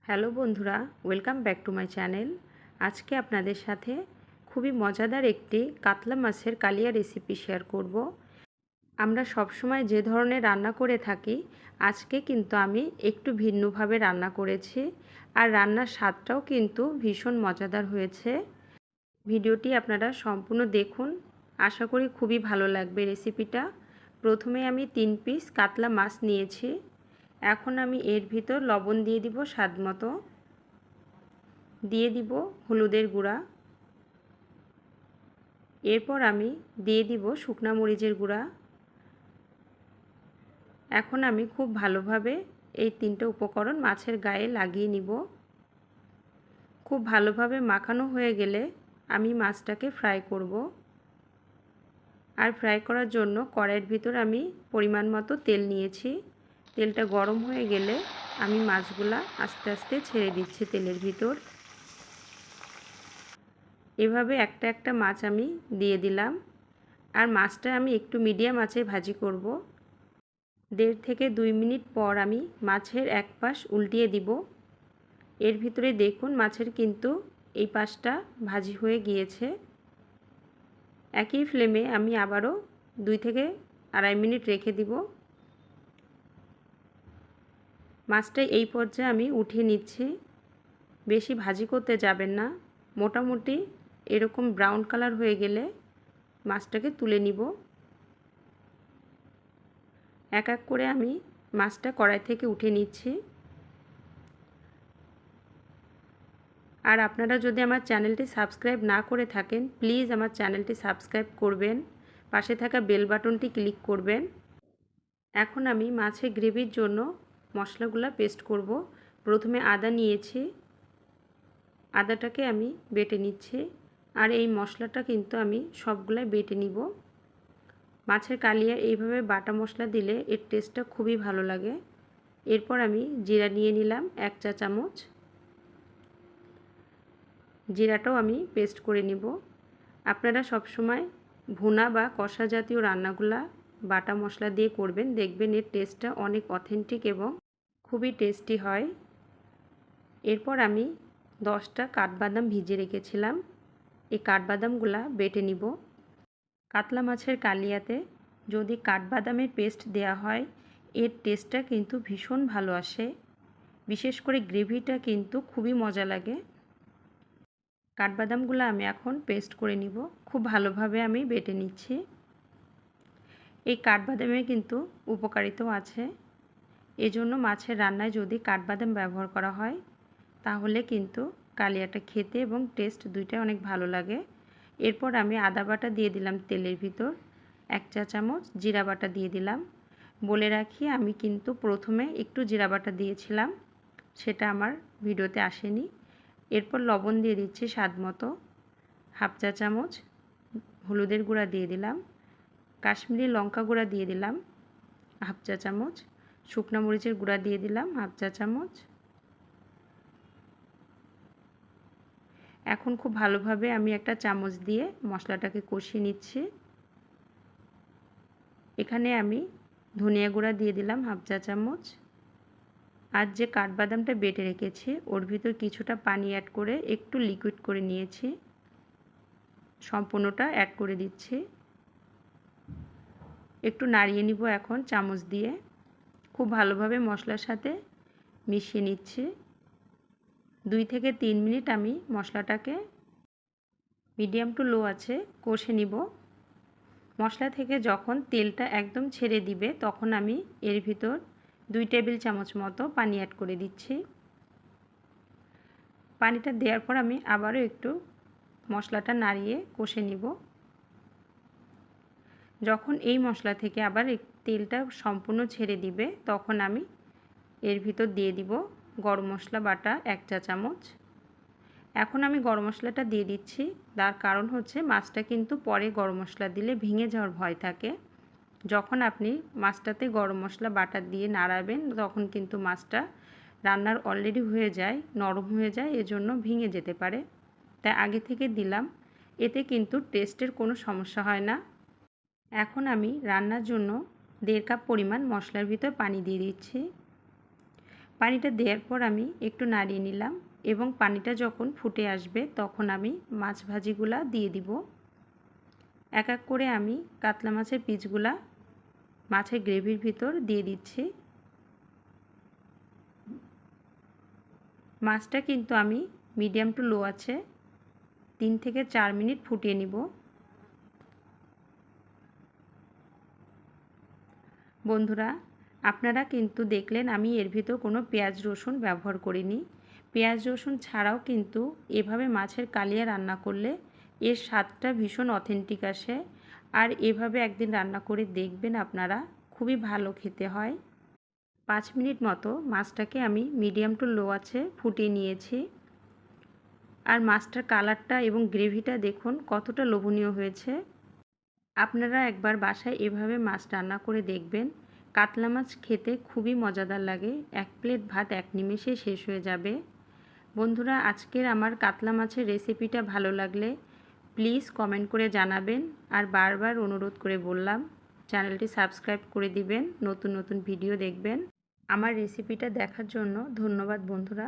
Hello বন্ধুরা, welcome back to my channel. আজকে আপনাদের সাথে খুবই মজাদার একটি কাতলা মাছের কালিয়া রেসিপি শেয়ার করব। আমরা সবসময় যে ধরনের রান্না করে থাকি, আজকে কিন্তু আমি একটু ভিন্নভাবে রান্না করেছি। আর রান্নার স্বাদটাও কিন্তু ভীষণ মজাদার হয়েছে। ভিডিওটি আপনারা সম্পূর্ণ দেখুন, আশা করি খুবই ভালো লাগবে রেসিপিটা। প্রথমে আমি 3 পিস কাতলা মাছ নিয়েছি। এখন আমি এর ভিতর লবণ দিয়ে দিব স্বাদ মতো, দিয়ে দিব হলুদের গুঁড়া, এরপর আমি দিয়ে দিব শুকনা মরিচের গুঁড়া। এখন আমি খুব ভালোভাবে এই 3টে উপকরণ মাছের গায়ে লাগিয়ে নিব। খুব ভালোভাবে মাখানো হয়ে গেলে আমি মাছটাকে ফ্রাই করব। আর ফ্রাই করার জন্য কড়াইয়ের ভিতর আমি পরিমাণ মতো তেল নিয়েছি। তেলটা গরম হয়ে গেলে আমি মাছগুলা আস্তে আস্তে ছেড়ে দিচ্ছি তেলের ভিতর। এভাবে একটা একটা মাছ আমি দিয়ে দিলাম। আর মাছটা আমি একটু মিডিয়াম আঁচে ভাজি করব। 1.5 থেকে 2 মিনিট পর আমি মাছের এক পাশ উল্টিয়ে দিব। এর ভিতরে দেখুন মাছের কিন্তু এই পাশটা ভাজি হয়ে গিয়েছে। একই ফ্লেমে আমি আবারও 2 থেকে 2.5 মিনিট রেখে দিব। মাছটা এই পর্যায়ে আমি উঠিয়ে নিচ্ছি। বেশি ভাজি করতে যাবেন না, মোটামুটি এরকম ব্রাউন কালার হয়ে গেলে মাছটাকে তুলে নিব। এক এক করে আমি মাছটা কড়াই থেকে উঠে নিচ্ছি। আর আপনারা যদি আমার চ্যানেলটি সাবস্ক্রাইব না করে থাকেন, প্লিজ আমার চ্যানেলটি সাবস্ক্রাইব করবেন, পাশে থাকা বেল বাটনটি ক্লিক করবেন। এখন আমি মাছের গ্রেভির জন্য মশলাগুলো পেস্ট করব। প্রথমে আদা নিয়েছি, আদাটাকে আমি বেটে নিচ্ছি। আর এই মশলাটা কিন্তু আমি সবগুলাই বেটে নিব। মাছের কালিয়া এইভাবে বাটা মশলা দিলে এর টেস্টটা খুবই ভালো লাগে। এরপর আমি জিরা নিয়ে নিলাম 1 চা চামচ। জিরাটাও আমি পেস্ট করে নিব। আপনারা সবসময় ভুনা বা কষা জাতীয় রান্নাগুলা বাটা মশলা দিয়ে করবেন, দেখবেন এর টেস্টটা অনেক অথেন্টিক এবং খুবই টেস্টি হয়। এরপর আমি 10টা কাঠবাদাম ভিজিয়ে রেখেছিলাম, এই কাঠবাদামগুলা বেটে নিব। কাতলা মাছের কালিয়াতে যদি কাঠবাদামের পেস্ট দেওয়া হয়, এর টেস্টটা কিন্তু ভীষণ ভালো আসে। বিশেষ করে গ্রেভিটা কিন্তু খুবই মজা লাগে। কাঠবাদামগুলো আমি এখন পেস্ট করে নিব। খুব ভালোভাবে আমি বেটে নিচ্ছি। এই কাঠবাদামে কিন্তু উপকারিতাও আছে। এজন্য মাছের রান্নায় যদি কাঠবাদাম ব্যবহার করা হয়, তাহলে কিন্তু কালিয়াটা খেতে এবং টেস্ট দুইটাই অনেক ভালো লাগে। এরপর আমি আদা বাটা দিয়ে দিলাম তেলের ভিতর, 1 চা চামচ জিরা বাটা দিয়ে দিলাম। বলে রাখি, আমি কিন্তু প্রথমে একটু জিরা বাটা দিয়েছিলাম, সেটা আমার ভিডিওতে আসেনি। এরপর লবণ দিয়ে দিচ্ছি স্বাদ মতো, 1/2 চা চামচ হলুদের গুঁড়া দিয়ে দিলাম, কাশ্মীরি লঙ্কা গুঁড়া দিয়ে দিলাম 1/2 চা চামচ, শুকনো মরিচের গুঁড়া দিয়ে দিলাম 1/2 চা চামচ। এখন খুব ভালোভাবে আমি একটা চামচ দিয়ে মশলাটাকে কষিয়ে নিচ্ছি। এখানে আমি ধনিয়া গুঁড়া দিয়ে দিলাম 1/2 চা চামচ। আর যে কাঠবাদামটা বেটে রেখেছি ওর ভিতর কিছুটা পানি অ্যাড করে একটু লিকুইড করে নিয়েছি, সম্পূর্ণটা অ্যাড করে দিচ্ছি। একটু নাড়িয়ে নিব এখন চামচ দিয়ে। খুব ভালোভাবে মশলার সাথে মিশিয়ে নিচ্ছি। 2 থেকে 3 মিনিট আমি মশলাটাকে মিডিয়াম টু লো আছে কষে নিব। মশলা থেকে যখন তেলটা একদম ছেড়ে দিবে, তখন আমি এর ভিতর 2 টেবিল চামচ মতো পানি অ্যাড করে দিচ্ছি। পানিটা দেওয়ার পর আমি আবারও একটু মশলাটা নাড়িয়ে কষে নিব। যখন এই মশলা থেকে আবার তেলটা সম্পূর্ণ ছেড়ে দিবে, তখন আমি এর ভিতর দিয়ে দিব গরম মশলা বাটা 1 চা চামচ। এখন আমি গরম মশলাটা দিয়ে দিচ্ছি, তার কারণ হচ্ছে মাছটা কিন্তু পরে গরম মশলা দিলে ভেঙে যাওয়ার ভয় থাকে। যখন আপনি মাছটাতে গরম মশলা বাটা দিয়ে নাড়াবেন, তখন কিন্তু মাছটা রান্নার অলরেডি হয়ে যায়, নরম হয়ে যায়, এজন্য ভেঙে যেতে পারে। তাই আগে থেকে দিলাম, এতে কিন্তু টেস্টের কোনো সমস্যা হয় না। এখন আমি রান্নার জন্য 1.5 কাপ পরিমাণ মশলার ভিতর পানি দিয়ে দিচ্ছি। পানিটা দেওয়ার পর আমি একটু নাড়িয়ে নিলাম এবং পানিটা যখন ফুটে আসবে তখন আমি মাছ ভাজিগুলা দিয়ে দিব। এক এক করে আমি কাতলা মাছের পিসগুলা মাছের গ্রেভির ভিতর দিয়ে দিচ্ছি। মাছটা কিন্তু আমি মিডিয়াম টু লো আছে 3 থেকে 4 মিনিট ফুটিয়ে নিব। বন্ধুরা, আপনারা কিন্তু দেখলেন আমি এর ভিতর কোনো পেঁয়াজ রসুন ব্যবহার করিনি। পেঁয়াজ রসুন ছাড়াও কিন্তু এভাবে মাছের কালিয়া রান্না করলে এর স্বাদটা ভীষণ অথেন্টিক আসে। আর এভাবে একদিন রান্না করে দেখবেন আপনারা, খুবই ভালো খেতে হয়। 5 মিনিট মতো মাছটাকে আমি মিডিয়াম টু লো আছে ফুটিয়ে নিয়েছি। আর মাছটার কালারটা এবং গ্রেভিটা দেখুন কতটা লোভনীয় হয়েছে। আপনারা একবার বাসায় এভাবে মাছ রান্না করে দেখবেন। কাতলা মাছ খেতে খুবই মজাদার লাগে। 1 প্লেট ভাত এক নিমেষে শেষ হয়ে যাবে। বন্ধুরা, আজকের আমার কাতলা মাছের রেসিপিটা ভালো লাগলে প্লিজ কমেন্ট করে জানাবেন। আর বারবার অনুরোধ করে বললাম, চ্যানেলটি সাবস্ক্রাইব করে দিবেন, নতুন নতুন ভিডিও দেখবেন। আমার রেসিপিটা দেখার জন্য ধন্যবাদ বন্ধুরা।